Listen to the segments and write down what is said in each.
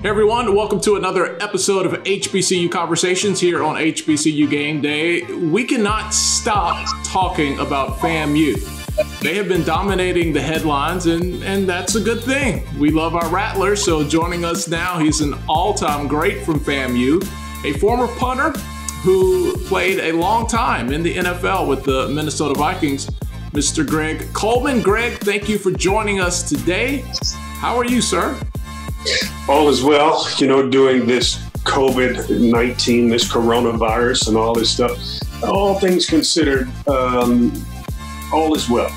Hey everyone, welcome to another episode of HBCU Conversations here on HBCU Game Day. We cannot stop talking about FAMU. They have been dominating the headlines, and that's a good thing. We love our Rattlers, so joining us now, he's an all-time great from FAMU, a former punter who played a long time in the NFL with the Minnesota Vikings, Mr. Greg Coleman. Greg, thank you for joining us today. How are you, sir? All is well, doing this COVID-19, this coronavirus and all this stuff. All things considered, all is well.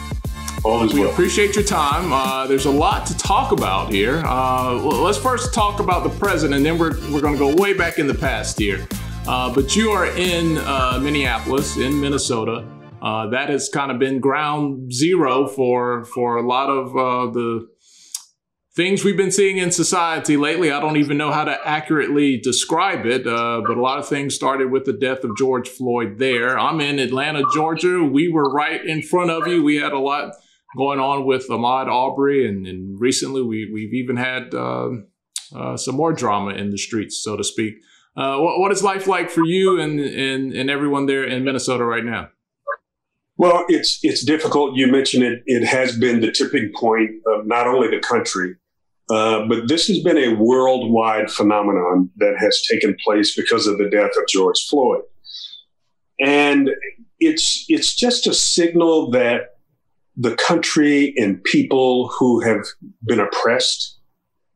All is well. We appreciate your time. There's a lot to talk about here. Let's first talk about the present, and then we're going to go way back in the past here. But you are in Minneapolis, in Minnesota. That has kind of been ground zero for a lot of the things we've been seeing in society lately. I don't even know how to accurately describe it, but a lot of things started with the death of George Floyd there. I'm in Atlanta, Georgia. We were right in front of you. We had a lot going on with Ahmaud Arbery, and recently we've even had some more drama in the streets, so to speak. What is life like for you and everyone there in Minnesota right now? Well, it's difficult. You mentioned it. It has been the tipping point of not only the country, but this has been a worldwide phenomenon that has taken place because of the death of George Floyd. And it's just a signal that the country and people who have been oppressed,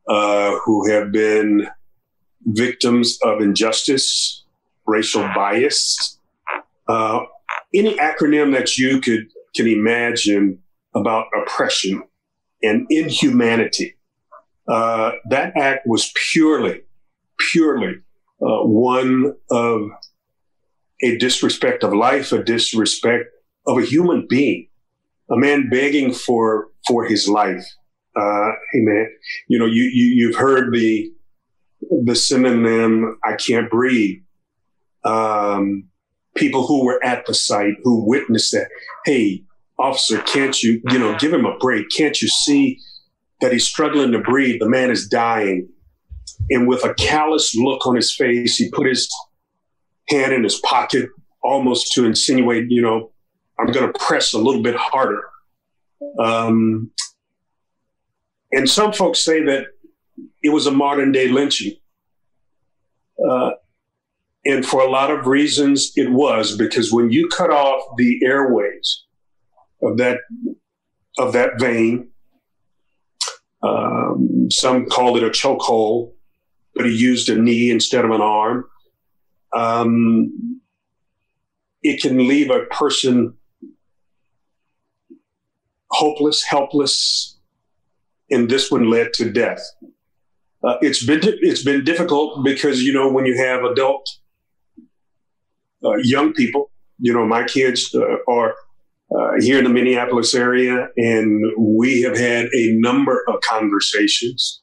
who have been victims of injustice, racial bias, any acronym that you can imagine about oppression and inhumanity. That act was purely one of a disrespect of life, a disrespect of a human being, a man begging for his life. Hey man, you've heard the synonym "I can't breathe." People who were at the site, who witnessed that. Hey, officer, can't you, give him a break? Can't you see that he's struggling to breathe? The man is dying. And with a callous look on his face, he put his hand in his pocket almost to insinuate, I'm going to press a little bit harder. And some folks say that it was a modern day lynching. And for a lot of reasons, it was, because when you cut off the airways of that vein, some called it a chokehold, but he used a knee instead of an arm. It can leave a person hopeless, helpless, and this one led to death. It's been difficult because, when you have adult young people, my kids are here in the Minneapolis area, and we have had a number of conversations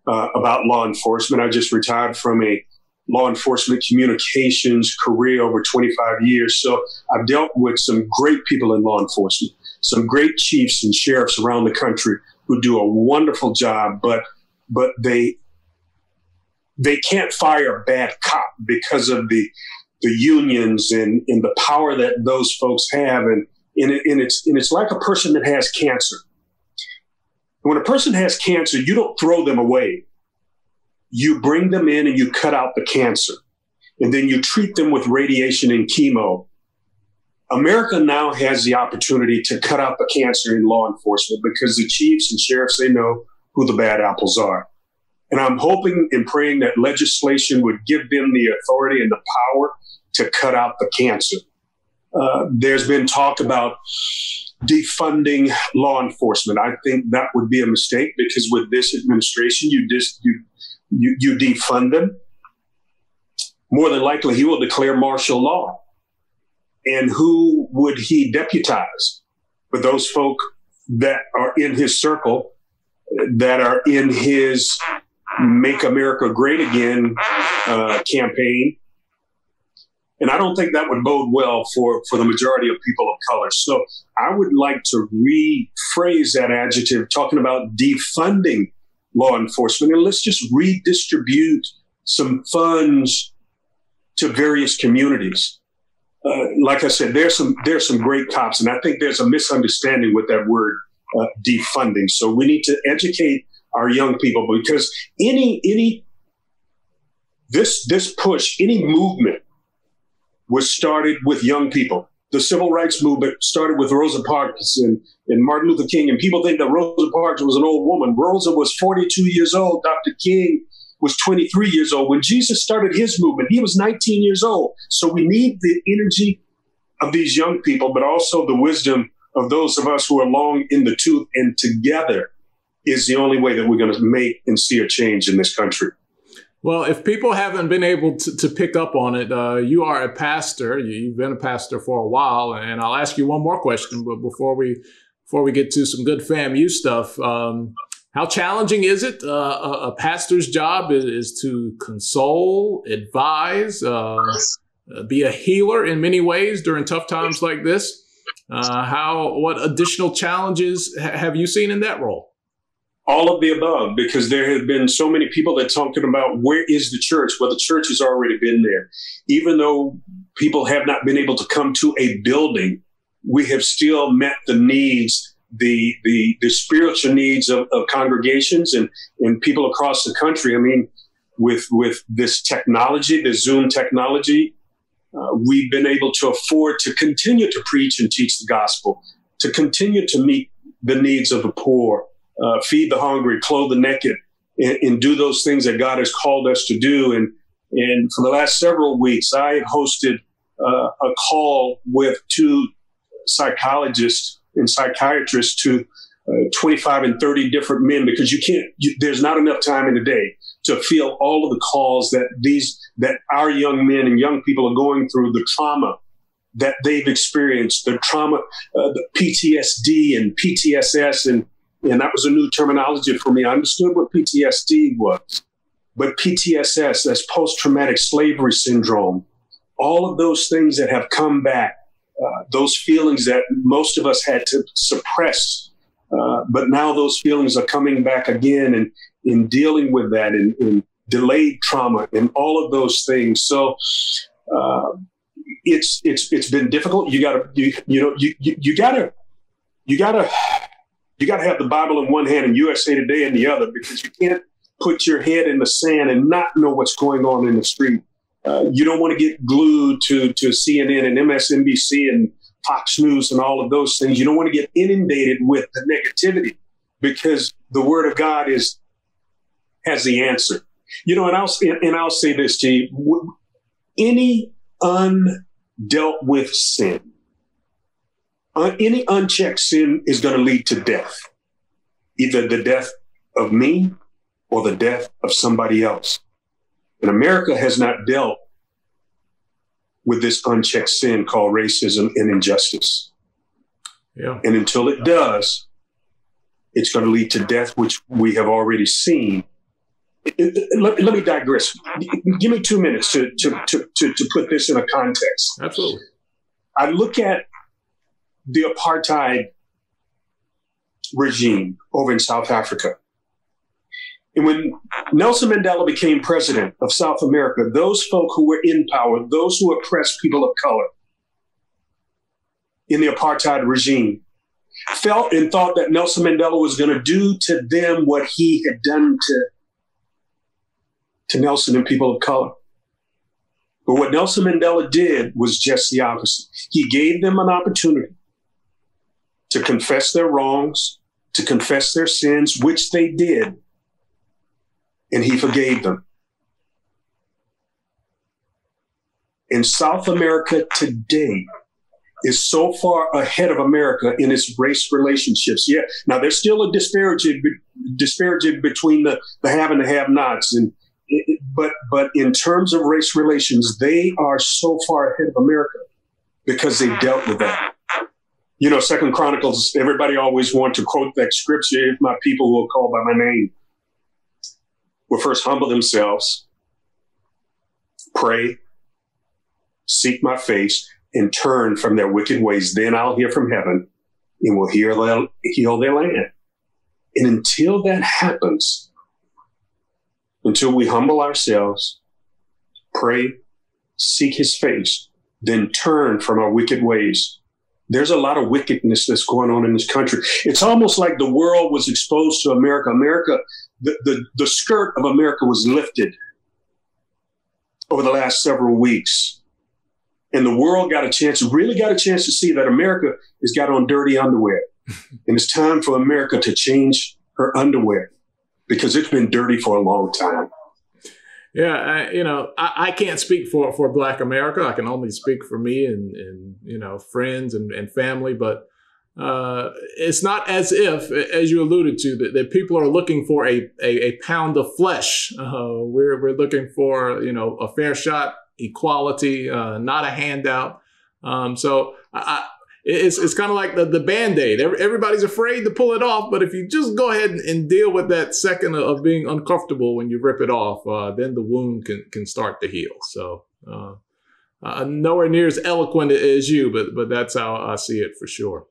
about law enforcement. I just retired from a law enforcement communications career over 25 years. So I've dealt with some great people in law enforcement, some great chiefs and sheriffs around the country who do a wonderful job, but they can't fire a bad cop because of the unions and the power that those folks have. And it's like a person that has cancer. When a person has cancer, you don't throw them away. You bring them in and you cut out the cancer. And then you treat them with radiation and chemo. America now has the opportunity to cut out the cancer in law enforcement because the chiefs and sheriffs, they know who the bad apples are. And I'm hoping and praying that legislation would give them the authority and the power to cut out the cancer. There's been talk about defunding law enforcement. I think that would be a mistake because with this administration, you defund them. More than likely, he will declare martial law. And who would he deputize? For those folk that are in his circle, that are in his Make America Great Again campaign. And I don't think that would bode well for the majority of people of color. So I would like to rephrase that adjective, talking about defunding law enforcement, and let's just redistribute some funds to various communities. Like I said, there's some great cops, and I think there's a misunderstanding with that word defunding. So we need to educate our young people, because this push, any movement was started with young people. The civil rights movement started with Rosa Parks and Martin Luther King, and people think that Rosa Parks was an old woman. Rosa was 42 years old. Dr. King was 23 years old. When Jesus started his movement, he was 19 years old. So we need the energy of these young people, but also the wisdom of those of us who are long in the tooth, and together is the only way that we're going to make and see a change in this country. Well, if people haven't been able to pick up on it, you are a pastor. You've been a pastor for a while, and I'll ask you one more question. But before we get to some good FAMU stuff, how challenging is it? A pastor's job is to console, advise, be a healer in many ways during tough times like this. What additional challenges have you seen in that role? All of the above, because there have been so many people that talking about where is the church? Well, the church has already been there. Even though people have not been able to come to a building, we have still met the needs, the spiritual needs of congregations and people across the country. I mean, with this technology, the Zoom technology, we've been able to afford to continue to preach and teach the gospel, to continue to meet the needs of the poor, feed the hungry, clothe the naked, and do those things that God has called us to do. And for the last several weeks, I have hosted a call with two psychologists and psychiatrists to 25 and 30 different men, because there's not enough time in the day to field all of the calls that our young men and young people are going through, the trauma that they've experienced, the trauma, the PTSD and PTSS, and that was a new terminology for me. I understood what PTSD was, but PTSS, that's post-traumatic slavery syndrome, all of those things that have come back, those feelings that most of us had to suppress, but now those feelings are coming back again, and in dealing with that, and delayed trauma, and all of those things. So it's been difficult. You gotta have the Bible in one hand and USA Today in the other, because you can't put your head in the sand and not know what's going on in the street. You don't want to get glued to CNN and MSNBC and Fox News and all of those things. You don't want to get inundated with the negativity, because the Word of God has the answer. And I'll say this to you: any undealt with sin, any unchecked sin is going to lead to death, either the death of me or the death of somebody else. And America has not dealt with this unchecked sin called racism and injustice. Yeah. And until it does, it's going to lead to death, which we have already seen. Let me digress. Give me 2 minutes to put this in a context. Absolutely. I look at the apartheid regime over in South Africa. And when Nelson Mandela became president of South America, those folk who were in power, those who oppressed people of color in the apartheid regime, felt and thought that Nelson Mandela was going to do to them what he had done to Nelson and people of color. But what Nelson Mandela did was just the opposite. He gave them an opportunity to confess their wrongs, to confess their sins, which they did, and he forgave them. And South America today is so far ahead of America in its race relationships. Yeah, now there's still a disparity between the have and the have-nots, but in terms of race relations, they are so far ahead of America because they dealt with that. 2 Chronicles, everybody always wants to quote that scripture: "If my people who are called by my name will first humble themselves, pray, seek my face, and turn from their wicked ways, then I'll hear from heaven and will heal their land." And until that happens, until we humble ourselves, pray, seek his face, then turn from our wicked ways. There's a lot of wickedness that's going on in this country. It's almost like the world was exposed to America. The skirt of America was lifted over the last several weeks. And the world really got a chance to see that America has got on dirty underwear. And it's time for America to change her underwear because it's been dirty for a long time. Yeah, I can't speak for Black America. I can only speak for me and friends and family. But it's not as if, as you alluded to, that people are looking for a pound of flesh. We're looking for a fair shot, equality, not a handout. So it's kind of like the Band-Aid. Everybody's afraid to pull it off, but if you just go ahead and deal with that second of being uncomfortable when you rip it off, then the wound can start to heal. So nowhere near as eloquent as you, but that's how I see it for sure.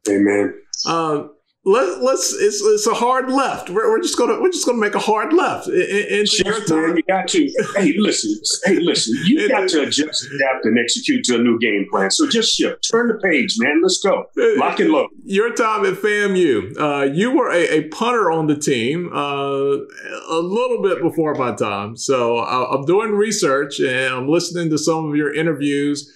Amen. It's a hard left. We're just gonna make a hard left. Shift, man, you got to. Hey, listen. You got to adjust, adapt, and execute to a new game plan. So just shift. Turn the page, man. Let's go. Lock and load. Your time at FAMU, you were a punter on the team a little bit before my time. So I'm doing research and I'm listening to some of your interviews.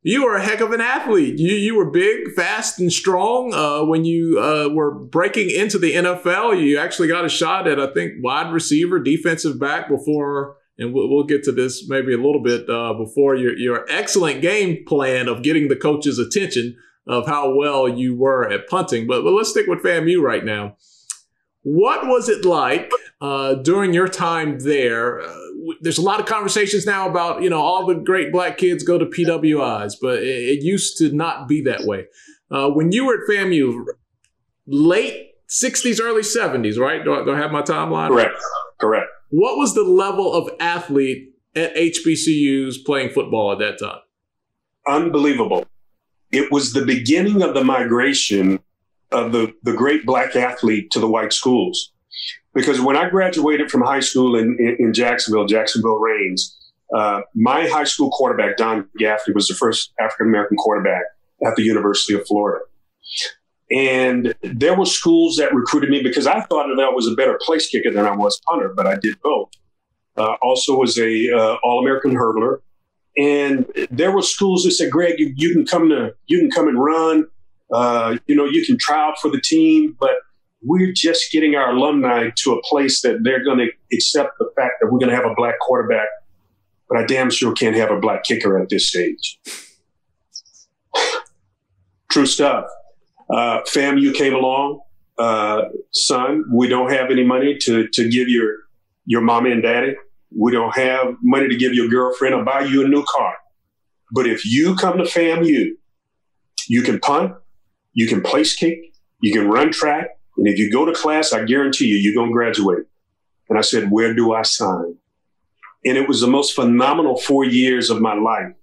You were a heck of an athlete. You were big, fast, and strong. When you were breaking into the NFL, you actually got a shot at, I think, wide receiver, defensive back before, and we'll get to this maybe a little bit before your excellent game plan of getting the coach's attention of how well you were at punting. But let's stick with FAMU right now. What was it like during your time there? There's a lot of conversations now about, all the great Black kids go to PWIs, but it used to not be that way. When you were at FAMU, late 60s, early 70s, right? Do I have my timeline? Correct. What was the level of athlete at HBCUs playing football at that time? Unbelievable. It was the beginning of the migration of the great Black athlete to the white schools. Because when I graduated from high school in Jacksonville Reigns, my high school quarterback, Don Gaffney, was the first African-American quarterback at the University of Florida. And there were schools that recruited me because I thought that I was a better place kicker than I was punter, but I did both. Also was a All-American hurdler. And there were schools that said, Greg, you can come and run. You can try out for the team, but we're just getting our alumni to a place that they're going to accept the fact that we're going to have a Black quarterback, but I damn sure can't have a Black kicker at this stage. True stuff. FAMU came along. Son, we don't have any money to give your mommy and daddy. We don't have money to give your girlfriend or buy you a new car. But if you come to FAMU, you can punt, you can place kick, you can run track, and if you go to class, I guarantee you're going to graduate. And I said, where do I sign? And it was the most phenomenal 4 years of my life.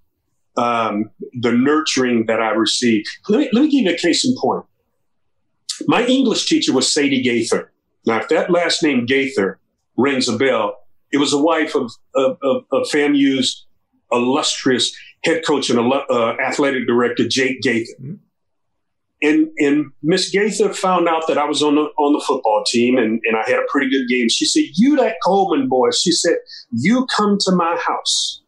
The nurturing that I received. Let me give you a case in point. My English teacher was Sadie Gaither. Now, if that last name Gaither rings a bell, it was the wife of FAMU's illustrious head coach and athletic director, Jake Gaither. Mm-hmm. And Miss Gaither found out that I was on the football team and I had a pretty good game. She said, you that Coleman boy, she said, you come to my house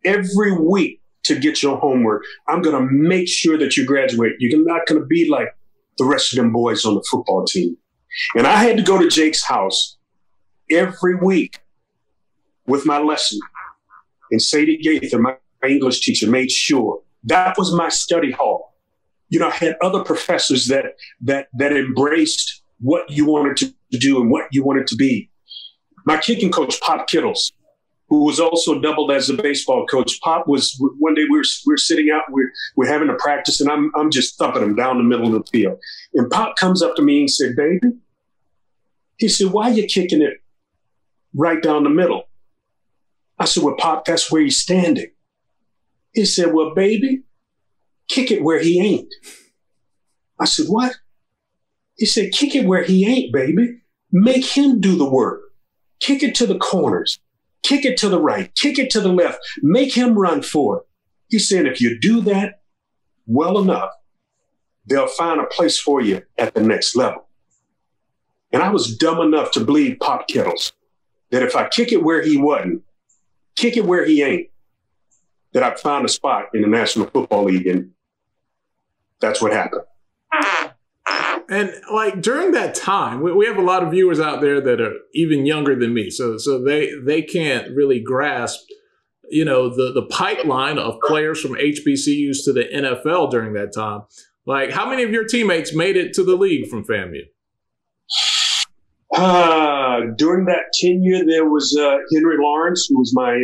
every week to get your homework. I'm going to make sure that you graduate. You're not going to be like the rest of them boys on the football team. And I had to go to Jake's house every week with my lesson. And Sadie Gaither, my English teacher, made sure that was my study hall. I had other professors that embraced what you wanted to do and what you wanted to be. My kicking coach, Pop Kittles, who was also doubled as a baseball coach. Pop was, one day we were sitting out, we're having a practice, and I'm just thumping him down the middle of the field. And Pop comes up to me and said, baby, he said, why are you kicking it right down the middle? I said, well, Pop, that's where he's standing. He said, well, baby, kick it where he ain't. I said, what? He said, kick it where he ain't, baby. Make him do the work. kick it to the corners, kick it to the right, kick it to the left, make him run for it. He said, if you do that well enough, they'll find a place for you at the next level. And I was dumb enough to believe Pop Kettles, that if I kick it where he wasn't, kick it where he ain't, that I'd find a spot in the National Football League. And that's what happened. And like during that time, we have a lot of viewers out there that are even younger than me. So they can't really grasp, you know, the pipeline of players from HBCUs to the NFL during that time. Like, how many of your teammates made it to the league from FAMU? During that tenure, there was Henry Lawrence, who was my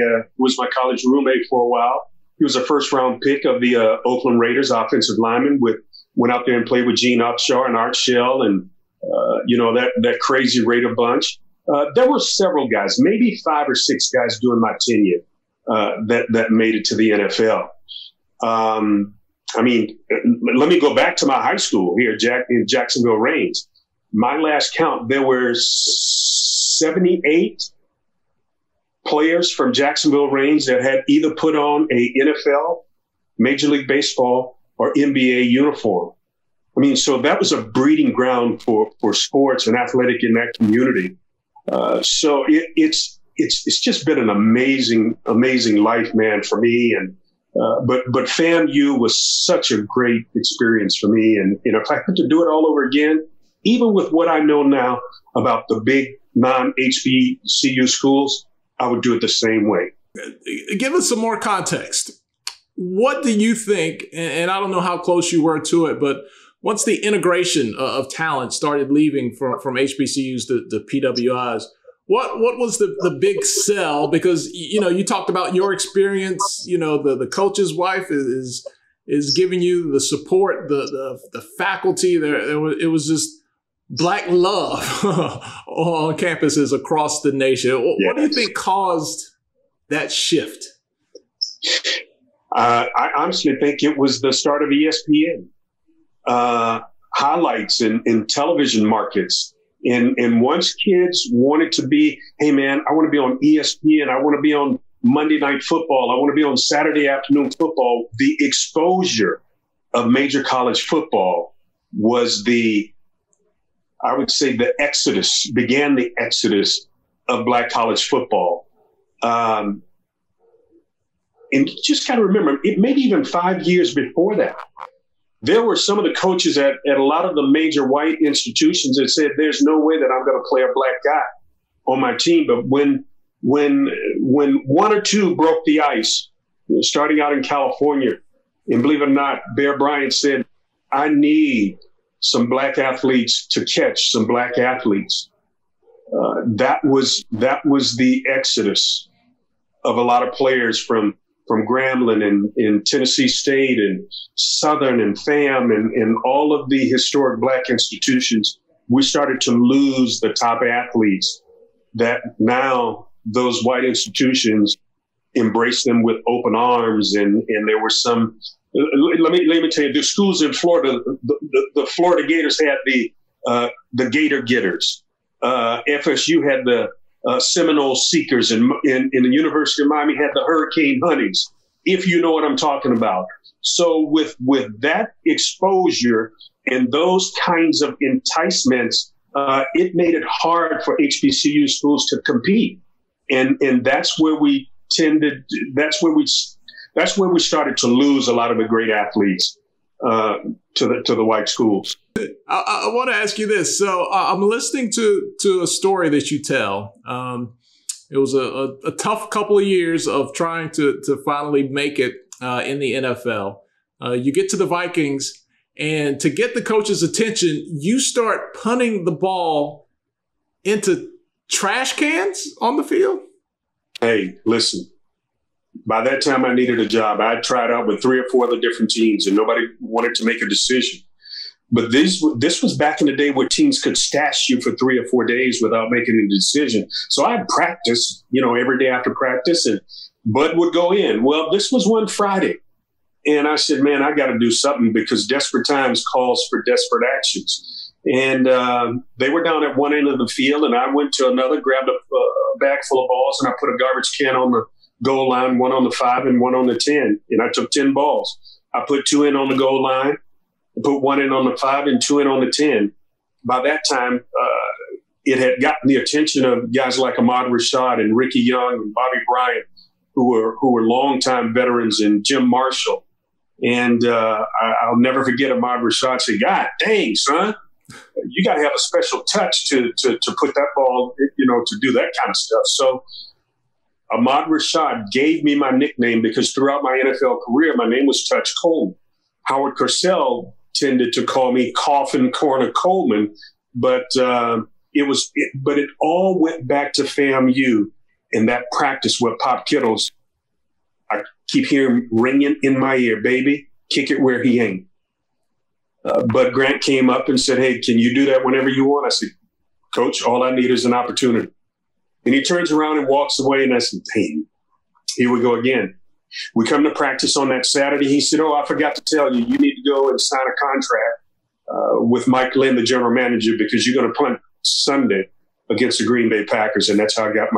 college roommate for a while. He was a first-round pick of the Oakland Raiders offensive lineman. Went out there and played with Gene Upshaw and Art Shell and, that crazy Raider bunch. There were several guys, maybe 5 or 6 guys during my tenure that made it to the NFL. Let me go back to my high school here in Jacksonville Range. My last count, there were 78 players from Jacksonville Range that had either put on a NFL, Major League Baseball, or NBA uniform. I mean, so that was a breeding ground for sports and athletic in that community. So it's just been an amazing life, man, for me. And but FAMU was such a great experience for me. And if I had to do it all over again, even with what I know now about the big non-HBCU schools, I would do it the same way. Give us some more context. What do you think, and I don't know how close you were to it, but once the integration of talent started leaving from HBCUs to PWIs, what was the big sell? Because, you know, you talked about your experience, you know, the coach's wife is giving you the support, the faculty there. It was just Black love on campuses across the nation. What do you think caused that shift? I honestly think it was the start of ESPN, highlights in television markets. And once kids wanted to be, hey, man, I want to be on ESPN. I want to be on Monday Night Football. I want to be on Saturday afternoon football. The exposure of major college football was I would say the exodus of Black college football. And just kind of remember, it maybe even 5 years before that, there were some of the coaches at a lot of the major white institutions that said, there's no way that I'm going to play a Black guy on my team. But when one or two broke the ice, starting out in California, and believe it or not, Bear Bryant said, I need some Black athletes to catch some Black athletes. That was the exodus of a lot of players from Grambling and Tennessee State and Southern and FAM and all of the historic Black institutions. We started to lose the top athletes that now those white institutions embrace them with open arms. And there were some, let me tell you, the schools in Florida, the Florida Gators had the Gator Getters. FSU had the Seminole Seekers, and in the University of Miami had the Hurricane Honeys, if you know what I'm talking about. So with that exposure and those kinds of enticements, it made it hard for HBCU schools to compete. And that's where we started to lose a lot of the great athletes to the white schools. I want to ask you this. So I'm listening to a story that you tell. It was a tough couple of years of trying to finally make it in the NFL. You get to the Vikings, and to get the coach's attention, you start punting the ball into trash cans on the field? Hey, listen. By that time, I needed a job. I tried out with 3 or 4 other different teams, and nobody wanted to make a decision. But this was back in the day where teams could stash you for 3 or 4 days without making a decision. So I'd practice, every day after practice, and Bud would go in. Well, this was one Friday. And I said, man, I got to do something because desperate times calls for desperate actions. And they were down at one end of the field, and I went to another, grabbed a bag full of balls, and I put a garbage can on the goal line, one on the 5 and one on the 10. And I took 10 balls. I put 2 in on the goal line, put 1 in on the 5 and 2 in on the 10. By that time, it had gotten the attention of guys like Ahmad Rashad and Ricky Young and Bobby Bryant, who were longtime veterans, and Jim Marshall. And I'll never forget Ahmad Rashad say, "God dang, son, you got to have a special touch to put that ball, to do that kind of stuff." So Ahmad Rashad gave me my nickname because throughout my NFL career, my name was Touch Coleman. Howard Cosell tended to call me Coffin Corner Coleman, but it all went back to FAMU and that practice with Pop Kittles. I keep hearing ringing in my ear, "Baby, kick it where he ain't." Bud Grant came up and said, "Hey, can you do that whenever you want?" I said, "Coach, all I need is an opportunity." And he turns around and walks away, and I said, "Hey, here we go again." We come to practice on that Saturday. He said, "Oh, I forgot to tell you, you need to go and sign a contract with Mike Lynn, the general manager, because you're going to punt Sunday against the Green Bay Packers." And that's how I got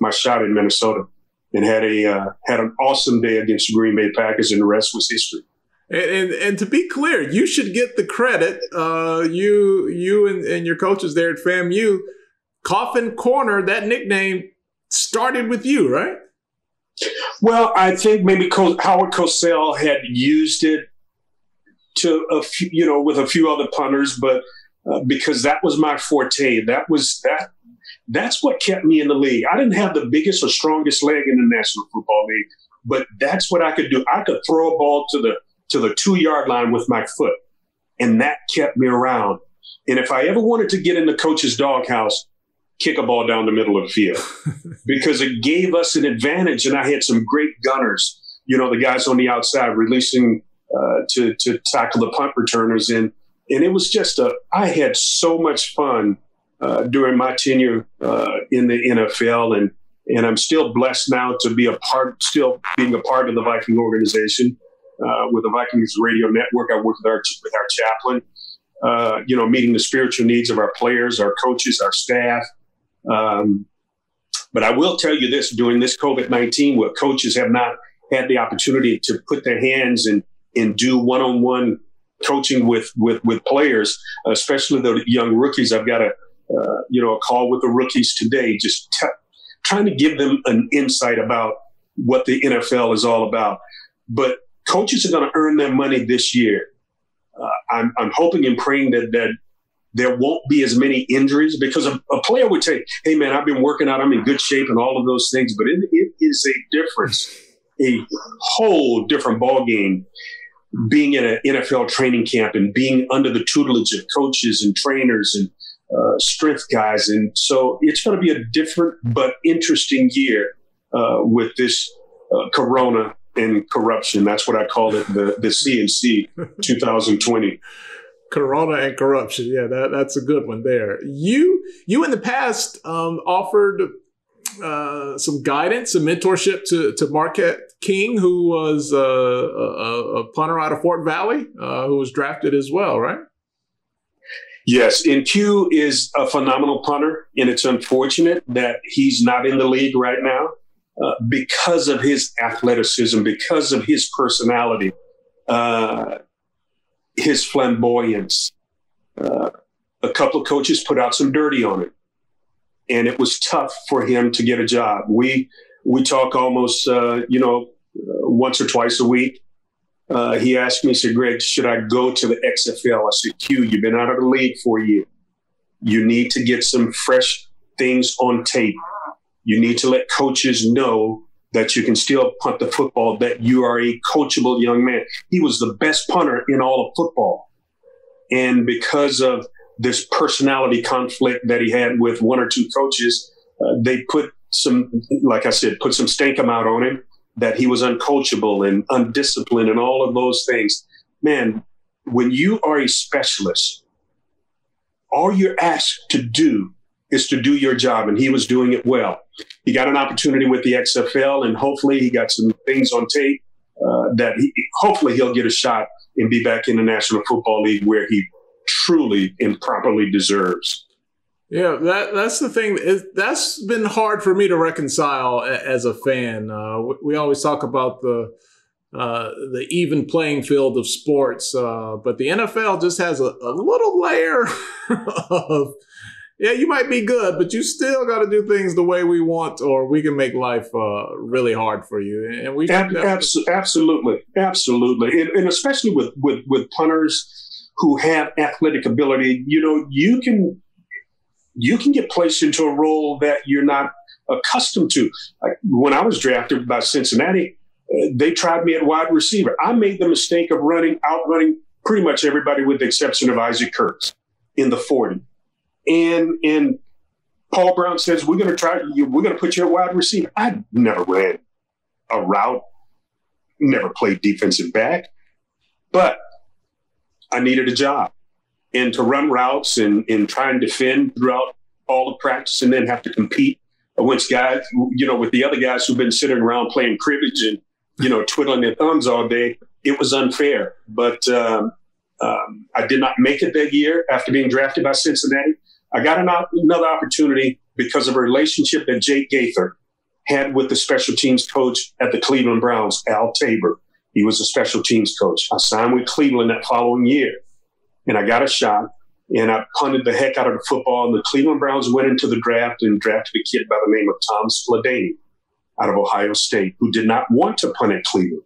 my shot in Minnesota, and had an awesome day against the Green Bay Packers, and the rest was history. And to be clear, you should get the credit. You and your coaches there at FAMU, Coffin Corner, that nickname started with you, right? Well, I think maybe Howard Cosell had used it to with a few other punters, but because that was my forte, that's what kept me in the league. I didn't have the biggest or strongest leg in the National Football League, but that's what I could do. I could throw a ball to the 2-yard line with my foot, and that kept me around. And if I ever wanted to get in the coach's doghouse, kick a ball down the middle of the field because it gave us an advantage. And I had some great gunners, the guys on the outside releasing to tackle the punt returners. And it was just I had so much fun during my tenure in the NFL. And I'm still blessed now to be still being a part of the Viking organization with the Vikings radio network. I work with our chaplain, meeting the spiritual needs of our players, our coaches, our staff. But I will tell you this, during this COVID-19, where coaches have not had the opportunity to put their hands and do one-on-one coaching with players, especially the young rookies. I've got a call with the rookies today, just trying to give them an insight about what the NFL is all about. But coaches are going to earn their money this year. I'm hoping and praying that there won't be as many injuries, because a player would say, "Hey, man, I've been working out. I'm in good shape," and all of those things. But it is a whole different ballgame being in an NFL training camp and being under the tutelage of coaches and trainers and strength guys. And so it's going to be a different but interesting year with this corona and corruption. That's what I call it, the CNC 2020. Corona and corruption. Yeah, that's a good one there. You in the past offered some guidance, some mentorship to Marquette King, who was a punter out of Fort Valley, who was drafted as well, right? Yes, and Q is a phenomenal punter, and it's unfortunate that he's not in the league right now because of his athleticism, because of his personality, his flamboyance. A couple of coaches put out some dirty on him, and it was tough for him to get a job. We talk almost, once or twice a week. He asked me, he said, "Greg, should I go to the XFL?" I said, "Q, you've been out of the league for a year. You need to get some fresh things on tape. You need to let coaches know that you can still punt the football, that you are a coachable young man." He was the best punter in all of football. And because of this personality conflict that he had with one or two coaches, they put some, like I said, put some stankum out on him, that he was uncoachable and undisciplined and all of those things. Man, when you are a specialist, all you're asked to do is to do your job, and he was doing it well. He got an opportunity with the XFL, and hopefully he got some things on tape that hopefully he'll get a shot and be back in the National Football League, where he truly and properly deserves. Yeah, that's the thing. That's been hard for me to reconcile as a fan. We always talk about the even playing field of sports, but the NFL just has a little layer of, yeah, you might be good, but you still got to do things the way we want, or we can make life really hard for you. And we absolutely, and especially with punters who have athletic ability, you can get placed into a role that you're not accustomed to. Like when I was drafted by Cincinnati, they tried me at wide receiver. I made the mistake of outrunning pretty much everybody with the exception of Isaac Kurtz in the 40. And Paul Brown says, we're going to put you at wide receiver. I never ran a route, never played defensive back, but I needed a job. And to run routes and try and defend throughout all the practice and then have to compete against guys, with the other guys who've been sitting around playing cribbage and, twiddling their thumbs all day, it was unfair. But I did not make it that year after being drafted by Cincinnati. I got another opportunity because of a relationship that Jake Gaither had with the special teams coach at the Cleveland Browns, Al Tabor. He was a special teams coach. I signed with Cleveland that following year, and I got a shot, and I punted the heck out of the football, and the Cleveland Browns went into the draft and drafted a kid by the name of Tom Spladany out of Ohio State, who did not want to punt at Cleveland.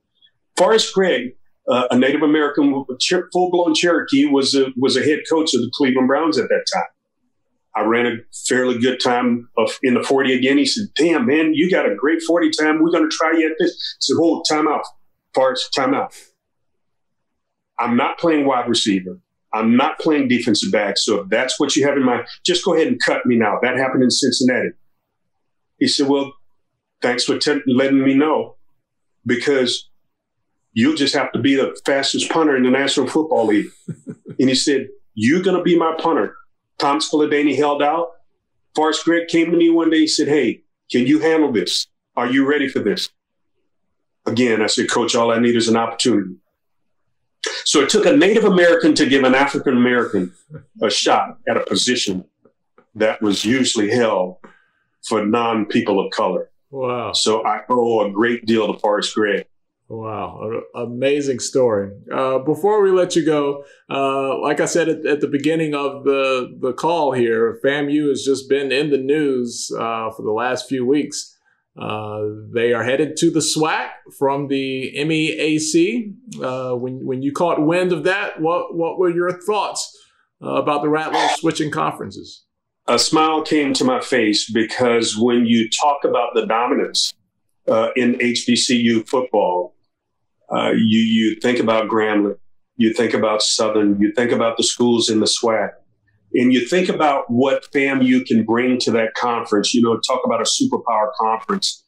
Forrest Gregg, a Native American full-blown Cherokee, was a head coach of the Cleveland Browns at that time. I ran a fairly good time in the 40 again. He said, damn, man, you got a great 40 time. We're going to try you at this. I said, hold, time out. Forrest, time out. I'm not playing wide receiver. I'm not playing defensive back. So if that's what you have in mind, just go ahead and cut me now. That happened in Cincinnati. He said, well, thanks for letting me know, because you'll just have to be the fastest punter in the National Football League. And he said, you're going to be my punter. Tom Spladany held out. Forrest Gregg came to me one day. He said, hey, can you handle this? Are you ready for this? Again, I said, Coach, all I need is an opportunity. So it took a Native American to give an African American a shot at a position that was usually held for non-people of color. Wow. So I owe a great deal to Forrest Gregg. Wow. Amazing story. Before we let you go, like I said at the beginning of the call here, FAMU has just been in the news for the last few weeks. They are headed to the SWAC from the MEAC. When you caught wind of that, what were your thoughts about the Rattlers switching conferences? A smile came to my face, because when you talk about the dominance in HBCU football, you think about Grambling, you think about Southern, you think about the schools in the SWAC, and you think about what FAMU can bring to that conference. Talk about a superpower conference.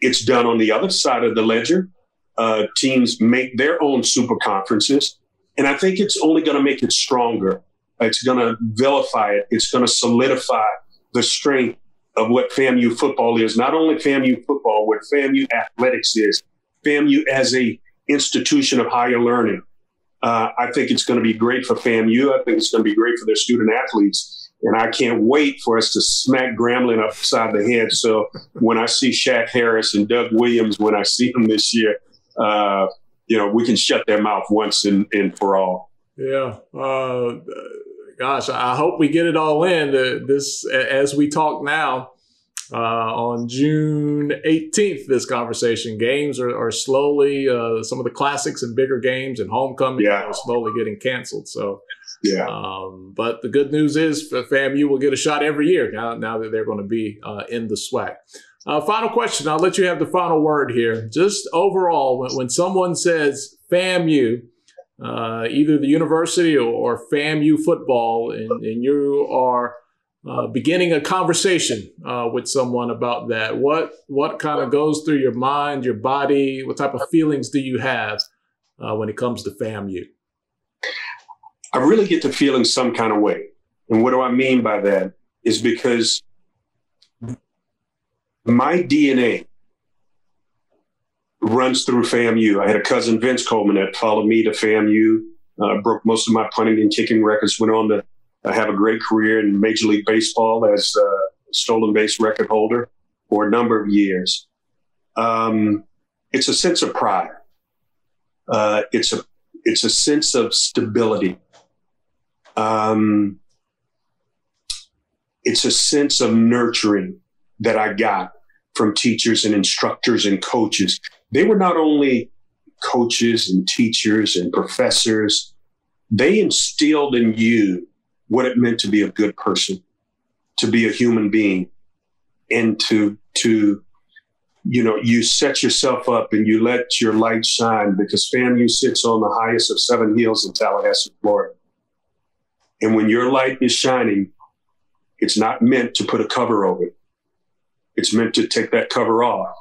It's done on the other side of the ledger. Teams make their own super conferences, and I think it's only going to make it stronger. It's going to vilify it. It's going to solidify the strength of what FAMU football is. Not only FAMU football, what FAMU athletics is. FAMU as a institution of higher learning. I think it's going to be great for FAMU. I think it's going to be great for their student athletes. And I can't wait for us to smack Grambling upside the head. So when I see Shaq Harris and Doug Williams, when I see them this year, we can shut their mouth once and for all. Yeah. Gosh, I hope we get it all in. This, as we talk now, on June 18th, this conversation, games are slowly, some of the classics and bigger games and homecoming are slowly getting canceled. So, but the good news is FAMU will get a shot every year now that they're going to be in the SWAC. Final question. I'll let you have the final word here. Just overall, when someone says FAMU, either the university or FAMU football, and you are beginning a conversation with someone about that, what kind of goes through your mind, your body? What type of feelings do you have when it comes to FAMU? I really get to feeling some kind of way. And what do I mean by that is because my DNA runs through FAMU. I had a cousin, Vince Coleman, that followed me to FAMU. broke most of my punting and kicking records, went on to have a great career in Major League Baseball as a stolen base record holder for a number of years. It's a sense of pride. It's a sense of stability. It's a sense of nurturing that I got from teachers and instructors and coaches. They were not only coaches and teachers and professors, they instilled in you what it meant to be a good person, to be a human being, and to you set yourself up and you let your light shine, because FAMU sits on the highest of 7 hills in Tallahassee, Florida. And when your light is shining, it's not meant to put a cover over it. It's meant to take that cover off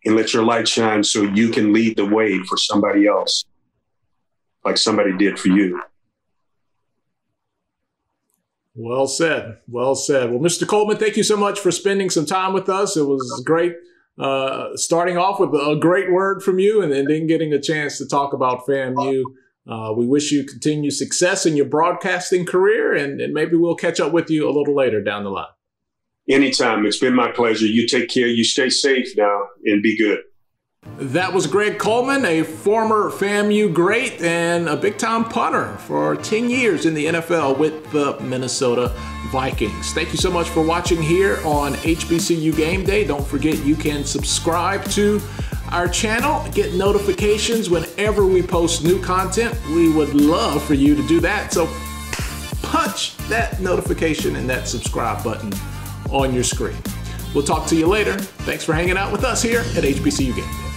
and let your light shine so you can lead the way for somebody else, like somebody did for you. Well said. Well said. Well, Mr. Coleman, thank you so much for spending some time with us. It was great starting off with a great word from you and then getting a chance to talk about FAMU. We wish you continued success in your broadcasting career, and maybe we'll catch up with you a little later down the line. Anytime. It's been my pleasure. You take care. You stay safe now and be good. That was Greg Coleman, a former FAMU great and a big-time punter for 10 years in the NFL with the Minnesota Vikings. Thank you so much for watching here on HBCU Game Day. Don't forget you can subscribe to our channel, get notifications whenever we post new content. We would love for you to do that. So punch that notification and that subscribe button on your screen. We'll talk to you later. Thanks for hanging out with us here at HBCU Game Day.